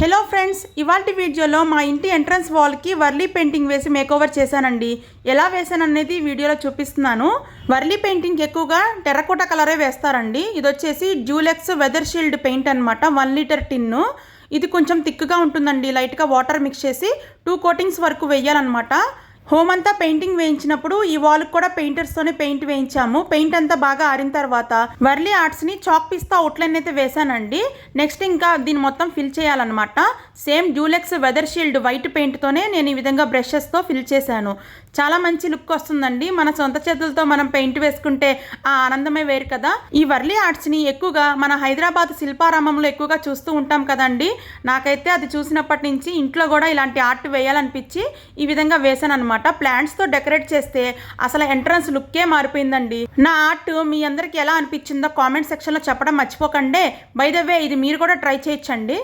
Hello friends, ఇవాల్టి వీడియోలో మా ఇంటి ఎంట్రన్స్ వాల్కి వర్లీ పెయింటింగ్ వేసి మేకోవర్ చేశానండి. ఎలా వేసాను అనేది వీడియోలో చూపిస్తున్నాను. వర్లీ పెయింటింగ్ ఎక్కువగా టెర్రకోట కలరే వేస్తారండి. ఇది వచ్చేసి డ్యూలెక్స్ వెదర్ షీల్డ్ పెయింట్ అనమాట. 1 లీటర్ టిన్ను. ఇది కొంచెం థిక్గా ఉంటుందండి. లైట్గా వాటర్ మిక్స్ చేసి 2 కోటింగ్స్ వరకు వేయాలన్నమాట. హోమ్ అంతా పెయింటింగ్ వేయించినప్పుడు ఈ వాల్కి కూడా పెయింటర్స్తోనే పెయింట్ వేయించాము. పెయింట్ అంతా బాగా ఆరిన తర్వాత వర్లీ ఆర్ట్స్ని చాక్ పీస్తో అవుట్లైన్ అయితే వేసానండి. నెక్స్ట్ ఇంకా దీన్ని మొత్తం ఫిల్ చేయాలన్నమాట. Same deluxe weather shield white పెయింట్తోనే నేను ఈ విధంగా బ్రషెస్తో ఫిల్ చేశాను. చాలా మంచి లుక్ వస్తుందండి. మన సొంత చేతులతో మనం పెయింట్ వేసుకుంటే ఆ ఆనందమే వేరు కదా. ఈ వర్లీ ఆర్ట్స్ని ఎక్కువగా మన హైదరాబాద్ శిల్పారామంలో ఎక్కువగా చూస్తూ ఉంటాం కదండి. నాకైతే అది చూసినప్పటి నుంచి ఇంట్లో కూడా ఇలాంటి ఆర్ట్ వేయాలనిపించి ఈ విధంగా వేసాను అనమాట. ప్లాంట్స్తో డెకరేట్ చేస్తే అసలు ఎంట్రన్స్ లుక్కే మారిపోయిందండి. నా ఆర్ట్ మీ అందరికి ఎలా అనిపించిందో కామెంట్ సెక్షన్లో చెప్పడం మర్చిపోకండి. బై ద వే ఇది మీరు కూడా ట్రై చేయొచ్చండి.